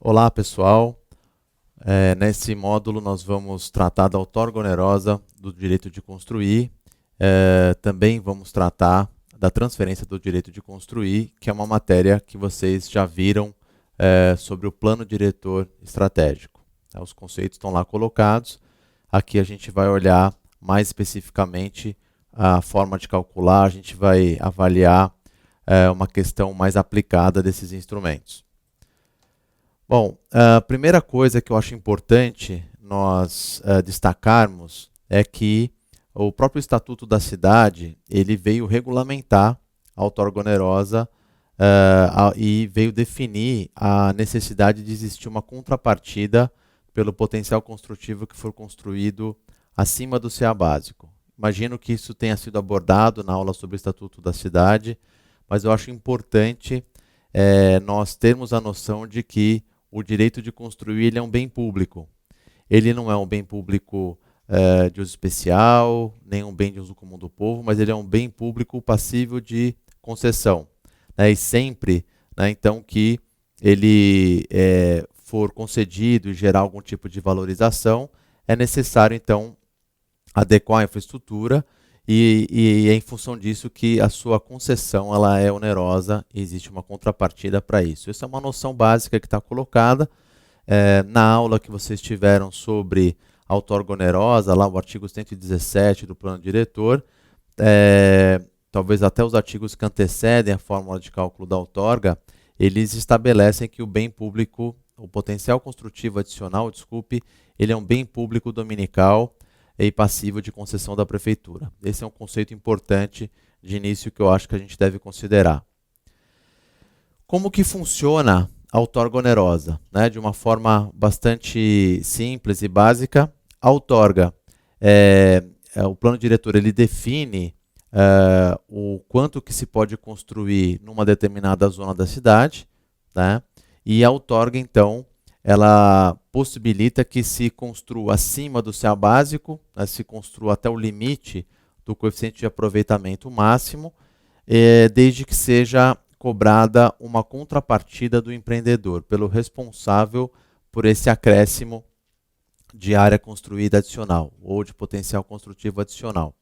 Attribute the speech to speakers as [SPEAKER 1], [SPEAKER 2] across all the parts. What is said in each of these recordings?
[SPEAKER 1] Olá, pessoal. Nesse módulo nós vamos tratar da outorga onerosa do direito de construir. Também vamos tratar da transferência do direito de construir, que é uma matéria que vocês já viram sobre o plano diretor estratégico. Os conceitos estão lá colocados. Aqui a gente vai olhar mais especificamente a forma de calcular, a gente vai avaliar uma questão mais aplicada desses instrumentos. Bom, a primeira coisa que eu acho importante nós destacarmos é que o próprio Estatuto da Cidade ele veio regulamentar a outorga onerosa e veio definir a necessidade de existir uma contrapartida pelo potencial construtivo que for construído acima do CA básico. Imagino que isso tenha sido abordado na aula sobre o Estatuto da Cidade, mas eu acho importante nós termos a noção de que o direito de construir ele é um bem público. Ele não é um bem público de uso especial, nem um bem de uso comum do povo, mas ele é um bem público passível de concessão. E sempre, então, que ele for concedido e gerar algum tipo de valorização, é necessário, então, adequar a infraestrutura e é em função disso que a sua concessão ela é onerosa e existe uma contrapartida para isso. Essa é uma noção básica que está colocada na aula que vocês tiveram sobre a outorga onerosa, lá o artigo 117 do plano diretor, talvez até os artigos que antecedem a fórmula de cálculo da outorga, eles estabelecem que o bem público, o potencial construtivo adicional, ele é um bem público dominical e passivo de concessão da prefeitura. Esse é um conceito importante de início que eu acho que a gente deve considerar. Como que funciona a outorga onerosa? De uma forma bastante simples e básica, a outorga, o plano diretor ele define o quanto que se pode construir numa determinada zona da cidade, e a outorga, então, ela possibilita que se construa acima do CA básico, se construa até o limite do coeficiente de aproveitamento máximo, desde que seja cobrada uma contrapartida do empreendedor, pelo responsável por esse acréscimo de área construída adicional, ou de potencial construtivo adicional.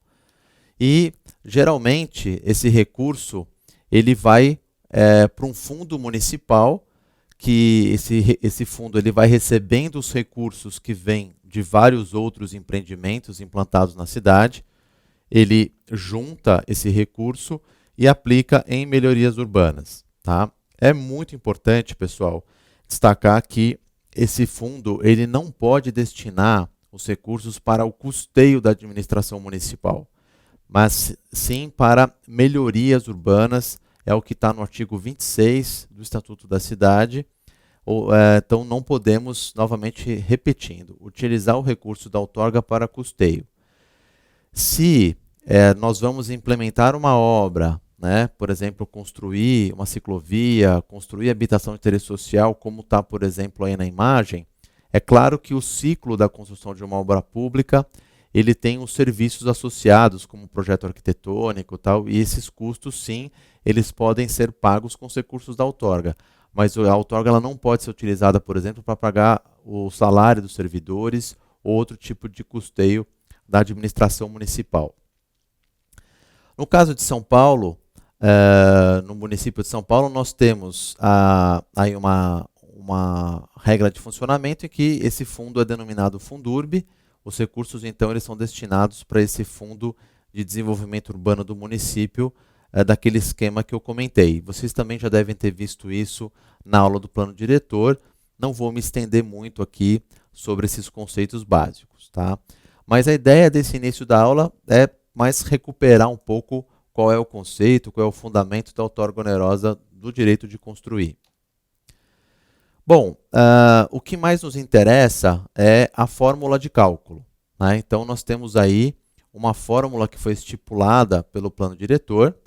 [SPEAKER 1] E, geralmente, esse recurso ele vai para um fundo municipal, que esse fundo ele vai recebendo os recursos que vêm de vários outros empreendimentos implantados na cidade, ele junta esse recurso e aplica em melhorias urbanas. É muito importante, pessoal, destacar que esse fundo ele não pode destinar os recursos para o custeio da administração municipal, mas sim para melhorias urbanas, é o que está no artigo 26 do Estatuto da Cidade. Então não podemos, novamente repetindo, utilizar o recurso da outorga para custeio. Se nós vamos implementar uma obra, por exemplo, construir uma ciclovia, construir habitação de interesse social, como está, por exemplo, aí na imagem, é claro que o ciclo da construção de uma obra pública ele tem os serviços associados, como projeto arquitetônico, e esses custos, sim, eles podem ser pagos com os recursos da outorga. Mas a outorga ela não pode ser utilizada, por exemplo, para pagar o salário dos servidores ou outro tipo de custeio da administração municipal. No caso de São Paulo, no município de São Paulo, nós temos aí uma regra de funcionamento em que esse fundo é denominado Fundurb. Os recursos, então, eles são destinados para esse fundo de desenvolvimento urbano do município, daquele esquema que eu comentei. Vocês também já devem ter visto isso na aula do plano diretor. Não vou me estender muito aqui sobre esses conceitos básicos. Mas a ideia desse início da aula é mais recuperar um pouco qual é o conceito, qual é o fundamento da outorga onerosa do direito de construir. Bom, o que mais nos interessa é a fórmula de cálculo. Então, nós temos aí uma fórmula que foi estipulada pelo plano diretor,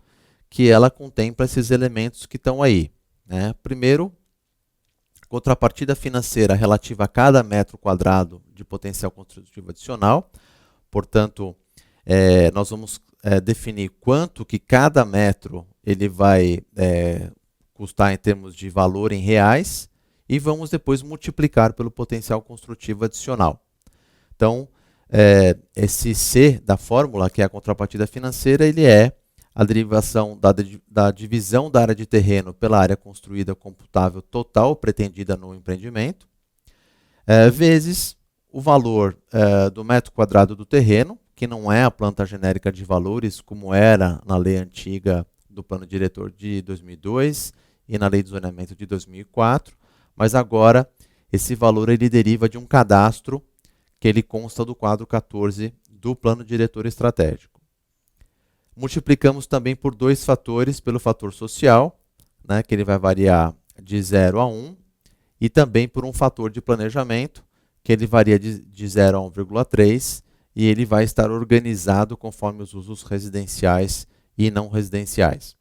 [SPEAKER 1] que ela contempla esses elementos que estão aí. Primeiro, contrapartida financeira relativa a cada metro quadrado de potencial construtivo adicional. Portanto, nós vamos definir quanto que cada metro ele vai custar em termos de valor em reais, e vamos depois multiplicar pelo potencial construtivo adicional. Então, esse C da fórmula, que é a contrapartida financeira, ele é a derivação da divisão da área de terreno pela área construída computável total pretendida no empreendimento, vezes o valor do metro quadrado do terreno, que não é a planta genérica de valores, como era na lei antiga do plano diretor de 2002 e na lei de zoneamento de 2004, mas agora esse valor ele deriva de um cadastro que ele consta do quadro 14 do plano diretor estratégico. Multiplicamos também por dois fatores, pelo fator social, né, que ele vai variar de 0 a 1, e também por um fator de planejamento, que ele varia de 0 a 1,3, e ele vai estar organizado conforme os usos residenciais e não residenciais.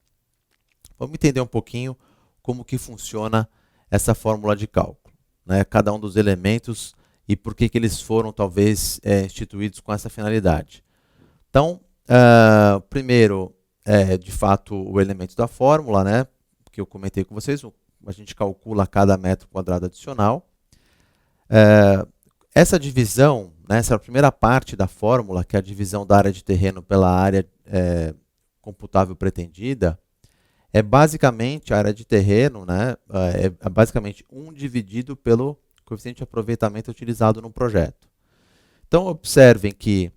[SPEAKER 1] Vamos entender um pouquinho como que funciona essa fórmula de cálculo, né, cada um dos elementos e por que eles foram, talvez, instituídos com essa finalidade. Então, primeiro, de fato, o elemento da fórmula, né, que eu comentei com vocês, a gente calcula cada metro quadrado adicional. Essa divisão, né, essa primeira parte da fórmula, que é a divisão da área de terreno pela área computável pretendida, é basicamente a área de terreno, né, é basicamente 1 dividido pelo coeficiente de aproveitamento utilizado no projeto. Então, observem que,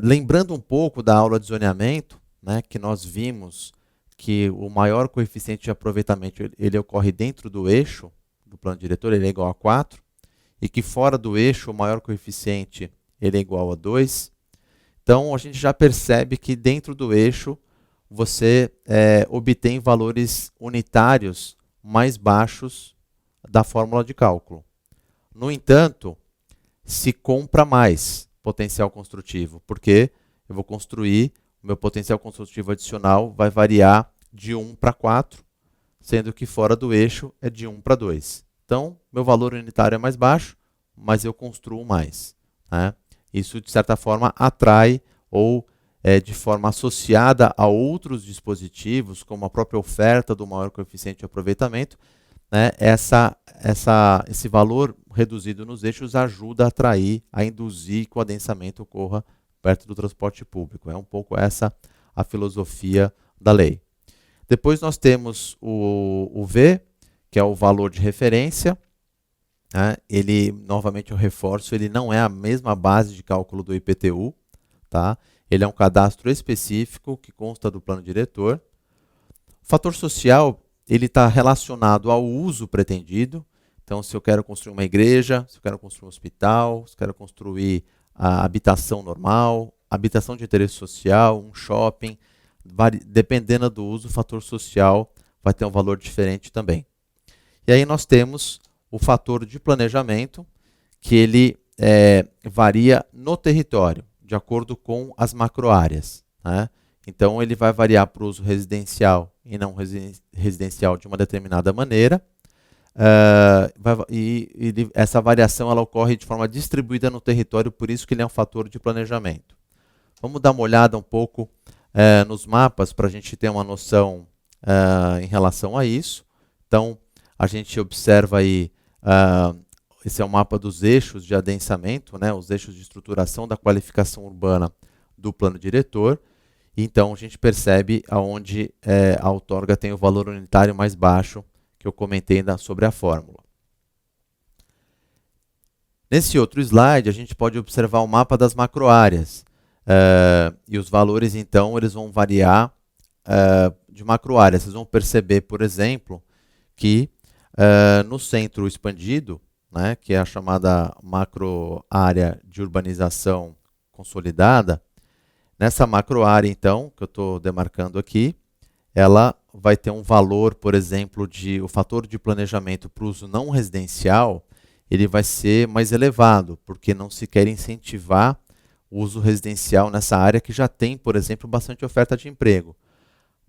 [SPEAKER 1] lembrando um pouco da aula de zoneamento, né, que nós vimos que o maior coeficiente de aproveitamento ele ocorre dentro do eixo do plano diretor, ele é igual a 4, e que fora do eixo o maior coeficiente ele é igual a 2. Então, a gente já percebe que dentro do eixo você obtém valores unitários mais baixos da fórmula de cálculo. No entanto, se compra mais potencial construtivo, porque eu vou construir, o meu potencial construtivo adicional vai variar de 1 para 4, sendo que fora do eixo é de 1 para 2. Então, meu valor unitário é mais baixo, mas eu construo mais, né? Isso, de certa forma, atrai ou de forma associada a outros dispositivos, como a própria oferta do maior coeficiente de aproveitamento, né, esse valor reduzido nos eixos ajuda a atrair, a induzir que o adensamento ocorra perto do transporte público. É um pouco essa a filosofia da lei. Depois nós temos o V, que é o valor de referência. Né? Ele, novamente eu reforço, ele não é a mesma base de cálculo do IPTU. Tá? Ele é um cadastro específico que consta do plano diretor. O fator social ele está relacionado ao uso pretendido. Então, se eu quero construir uma igreja, se eu quero construir um hospital, se eu quero construir a habitação normal, habitação de interesse social, um shopping, dependendo do uso, o fator social vai ter um valor diferente também. E aí nós temos o fator de planejamento, que ele varia no território, de acordo com as macroáreas, né? Então, ele vai variar para o uso residencial e não residencial de uma determinada maneira. Essa variação ela ocorre de forma distribuída no território, por isso que ele é um fator de planejamento. Vamos dar uma olhada um pouco nos mapas para a gente ter uma noção em relação a isso. Então, a gente observa aí, esse é o mapa dos eixos de adensamento, né, os eixos de estruturação da qualificação urbana do plano diretor. Então, a gente percebe aonde a outorga tem o valor unitário mais baixo, que eu comentei sobre a fórmula. Nesse outro slide, a gente pode observar o mapa das macroáreas. E os valores, então, eles vão variar de macroárea. Vocês vão perceber, por exemplo, que no centro expandido, né, que é a chamada macroárea de urbanização consolidada, nessa macroárea, então, que eu estou demarcando aqui, ela vai ter um valor, por exemplo, o fator de planejamento para o uso não residencial, ele vai ser mais elevado, porque não se quer incentivar o uso residencial nessa área que já tem, por exemplo, bastante oferta de emprego.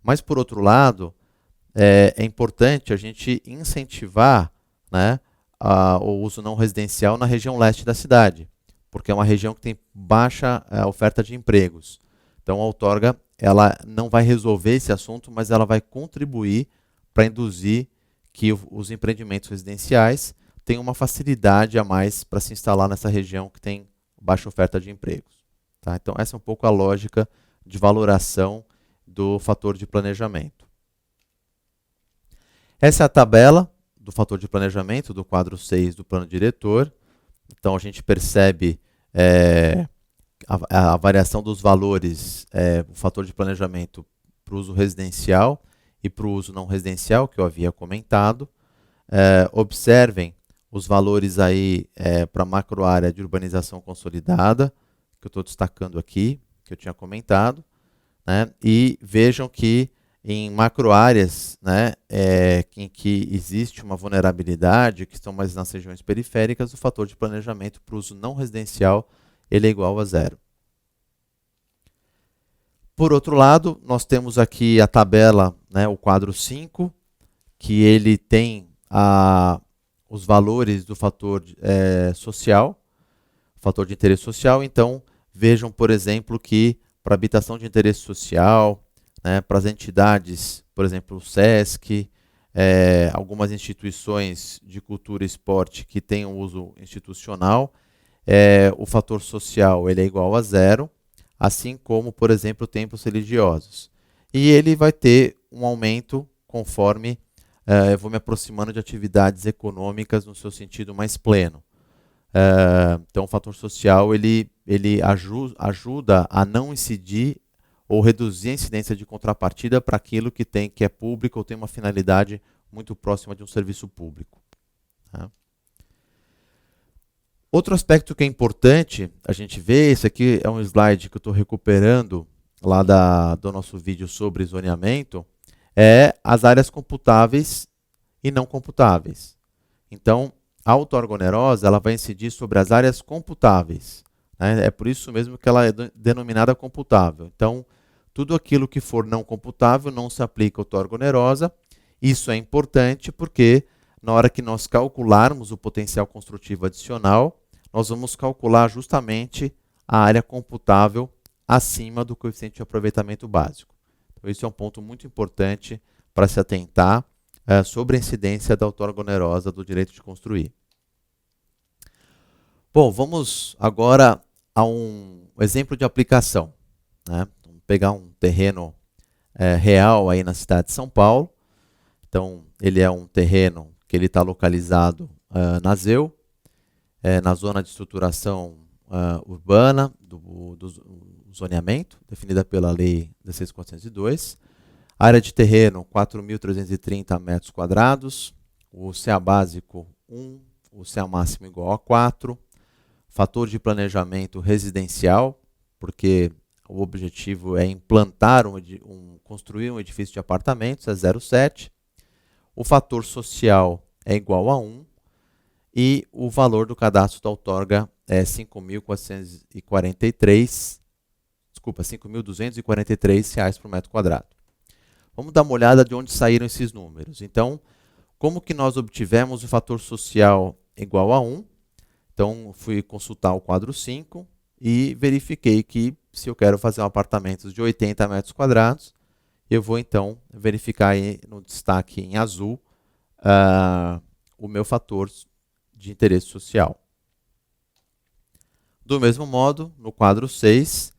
[SPEAKER 1] Mas, por outro lado, é importante a gente incentivar, né, o uso não residencial na região leste da cidade, porque é uma região que tem baixa oferta de empregos. Então, a outorga ela não vai resolver esse assunto, mas ela vai contribuir para induzir que os empreendimentos residenciais têm uma facilidade a mais para se instalar nessa região que tem baixa oferta de empregos. Tá? Então, essa é um pouco a lógica de valoração do fator de planejamento. Essa é a tabela do fator de planejamento do quadro 6 do plano diretor. Então, a gente percebe a variação dos valores, o fator de planejamento para o uso residencial e para o uso não residencial, que eu havia comentado. Observem os valores aí para a macroárea de urbanização consolidada, que eu estou destacando aqui, que eu tinha comentado, né? E vejam que em macroáreas, né, em que existe uma vulnerabilidade, que estão mais nas regiões periféricas, o fator de planejamento para o uso não residencial ele é igual a 0. Por outro lado, nós temos aqui a tabela, né, o quadro 5, que ele tem os valores do fator social, fator de interesse social. Então, vejam, por exemplo, que para habitação de interesse social, né, para as entidades, por exemplo, o SESC, algumas instituições de cultura e esporte que têm um uso institucional, o fator social ele é igual a 0, assim como, por exemplo, templos religiosos. E ele vai ter um aumento conforme eu vou me aproximando de atividades econômicas no seu sentido mais pleno. Então, o fator social ele ajuda a não incidir ou reduzir a incidência de contrapartida para aquilo que é público ou tem uma finalidade muito próxima de um serviço público. Tá? Outro aspecto que é importante a gente ver, esse aqui é um slide que eu estou recuperando lá do nosso vídeo sobre zoneamento, é as áreas computáveis e não computáveis. Então, a outorga-onerosa ela vai incidir sobre as áreas computáveis. Né? É por isso mesmo que ela é denominada computável. Então, tudo aquilo que for não computável não se aplica à outorga-onerosa. Isso é importante porque na hora que nós calcularmos o potencial construtivo adicional, nós vamos calcular justamente a área computável acima do coeficiente de aproveitamento básico. Então, esse é um ponto muito importante para se atentar sobre a incidência da outorga-onerosa do direito de construir. Bom, vamos agora a um exemplo de aplicação. Né? Vamos pegar um terreno real aí na cidade de São Paulo. Então, ele é um terreno que ele está localizado na ZEU, na zona de estruturação urbana do zoneamento, definida pela Lei 16.402. Área de terreno, 4.330 metros quadrados. O CA básico, 1. O CA máximo igual a 4. Fator de planejamento residencial, porque o objetivo é implantar construir um edifício de apartamentos, é 0,7. O fator social é igual a 1. E o valor do cadastro da outorga é 5.243 reais por metro quadrado. Vamos dar uma olhada de onde saíram esses números. Então, como que nós obtivemos o fator social igual a 1? Então, fui consultar o quadro 5 e verifiquei que se eu quero fazer um apartamento de 80 metros quadrados, eu vou então verificar aí no destaque em azul o meu fator de interesse social. Do mesmo modo, no quadro 6,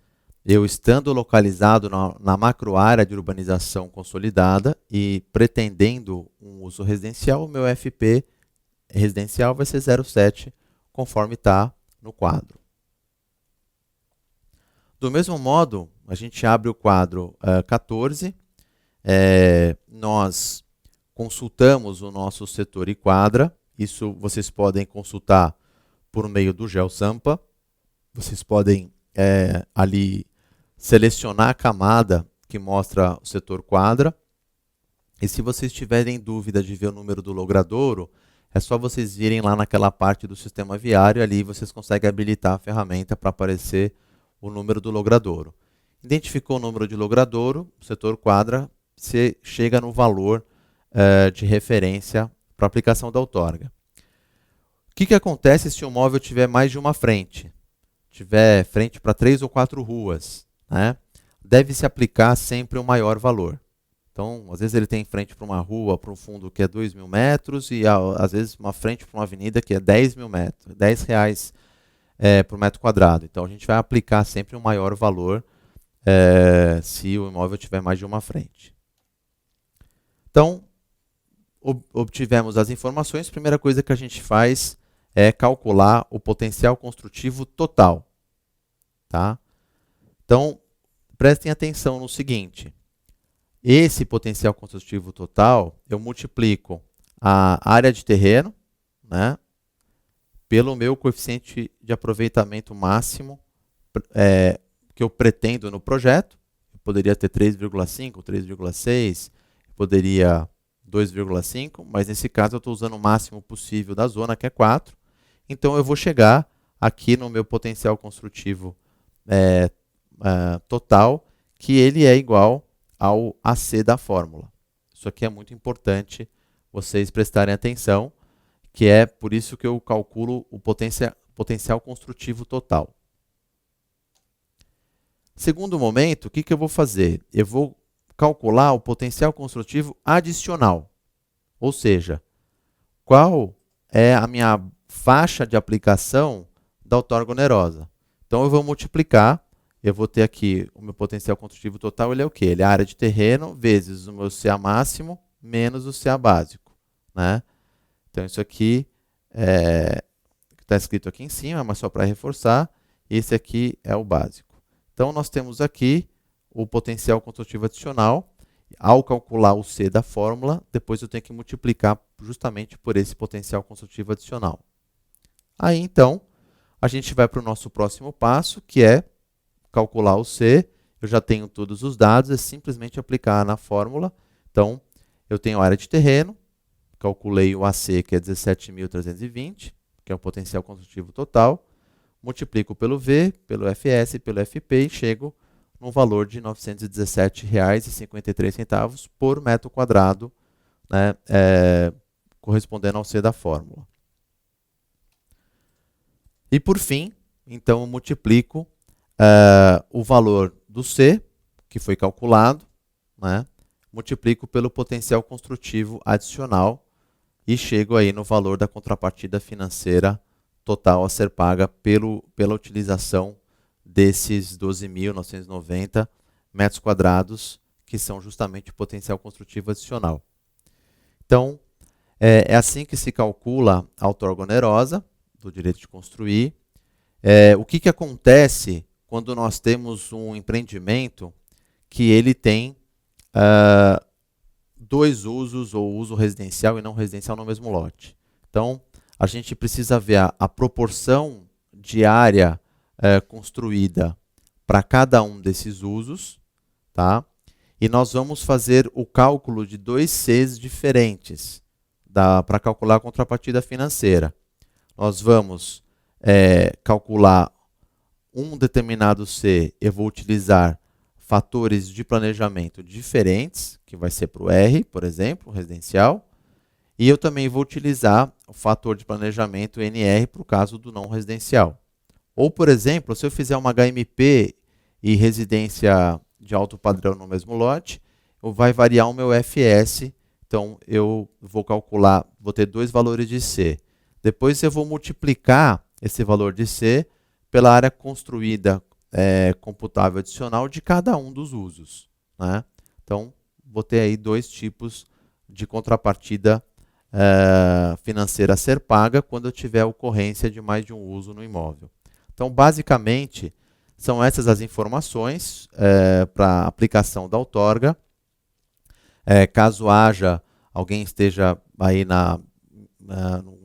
[SPEAKER 1] eu estando localizado na macroárea de urbanização consolidada e pretendendo um uso residencial, o meu FP residencial vai ser 0,7, conforme está no quadro. Do mesmo modo, a gente abre o quadro 14, nós consultamos o nosso setor e quadra. Isso vocês podem consultar por meio do GeoSampa. Vocês podem ali selecionar a camada que mostra o setor quadra. E se vocês tiverem dúvida de ver o número do logradouro, é só vocês virem lá naquela parte do sistema viário, ali vocês conseguem habilitar a ferramenta para aparecer o número do logradouro. Identificou o número de logradouro, o setor quadra, você chega no valor de referência para aplicação da outorga. O que acontece se o imóvel tiver mais de uma frente? Tiver frente para 3 ou 4 ruas, né? Deve-se aplicar sempre o maior valor. Então, às vezes ele tem frente para uma rua, para um fundo que é 2.000 metros e às vezes uma frente para uma avenida que é 10.000 metros, R$ 10 por metro quadrado. Então, a gente vai aplicar sempre um maior valor se o imóvel tiver mais de uma frente. Então, obtivemos as informações. A primeira coisa que a gente faz é calcular o potencial construtivo total. Tá? Então, prestem atenção no seguinte. Esse potencial construtivo total, eu multiplico a área de terreno, né, pelo meu coeficiente de aproveitamento máximo que eu pretendo no projeto. Eu poderia ter 3,5, 3,6, poderia 2,5, mas nesse caso eu estou usando o máximo possível da zona, que é 4. Então eu vou chegar aqui no meu potencial construtivo total, que ele é igual ao AC da fórmula. Isso aqui é muito importante vocês prestarem atenção, que é por isso que eu calculo o potencial construtivo total. Segundo momento, o que eu vou fazer? Eu vou calcular o potencial construtivo adicional, ou seja, qual é a minha faixa de aplicação da outorga onerosa. Então eu vou multiplicar. Eu vou ter aqui o meu potencial construtivo total, ele é o quê? Ele é a área de terreno vezes o meu CA máximo menos o CA básico. Né? Então, isso aqui está escrito aqui em cima, mas só para reforçar, esse aqui é o básico. Então, nós temos aqui o potencial construtivo adicional. Ao calcular o C da fórmula, depois eu tenho que multiplicar justamente por esse potencial construtivo adicional. Aí, então, a gente vai para o nosso próximo passo, que é calcular o C. Eu já tenho todos os dados, é simplesmente aplicar na fórmula. Então, eu tenho a área de terreno, calculei o AC, que é 17.320, que é o potencial construtivo total, multiplico pelo V, pelo FS, pelo FP e chego no valor de R$ 917,53 por metro quadrado, né, correspondendo ao C da fórmula. E por fim, então eu multiplico o valor do C, que foi calculado, né, multiplico pelo potencial construtivo adicional e chego aí no valor da contrapartida financeira total a ser paga pela utilização desses 12.990 metros quadrados, que são justamente o potencial construtivo adicional. Então, é assim que se calcula a outorga onerosa do direito de construir. O que acontece quando nós temos um empreendimento que ele tem dois usos, ou uso residencial e não residencial no mesmo lote? Então, a gente precisa ver a proporção de área construída para cada um desses usos, tá? E nós vamos fazer o cálculo de dois Cs diferentes para calcular a contrapartida financeira. Nós vamos calcular um determinado C, eu vou utilizar fatores de planejamento diferentes, que vai ser para o R, por exemplo, residencial, e eu também vou utilizar o fator de planejamento NR para o caso do não residencial. Ou, por exemplo, se eu fizer uma HMP e residência de alto padrão no mesmo lote, vai variar o meu FS, então eu vou calcular, vou ter dois valores de C. Depois eu vou multiplicar esse valor de C pela área construída computável adicional de cada um dos usos. Né? Então, vou ter aí dois tipos de contrapartida financeira a ser paga quando eu tiver ocorrência de mais de um uso no imóvel. Então, basicamente, são essas as informações para a aplicação da outorga. Caso haja alguém esteja aí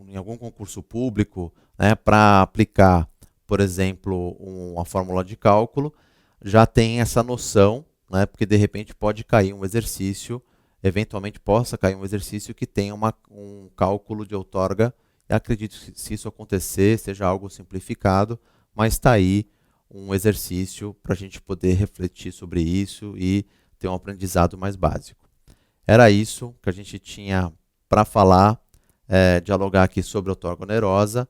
[SPEAKER 1] em algum concurso público, né, para aplicar, por exemplo, uma fórmula de cálculo, já tem essa noção, né, porque de repente pode cair um exercício, eventualmente possa cair um exercício que tenha um cálculo de outorga. Eu acredito que, se isso acontecer, seja algo simplificado, mas está aí um exercício para a gente poder refletir sobre isso e ter um aprendizado mais básico. Era isso que a gente tinha para falar, dialogar aqui sobre a outorga onerosa,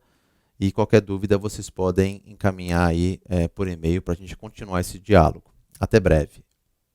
[SPEAKER 1] e qualquer dúvida vocês podem encaminhar aí por e-mail para a gente continuar esse diálogo. Até breve.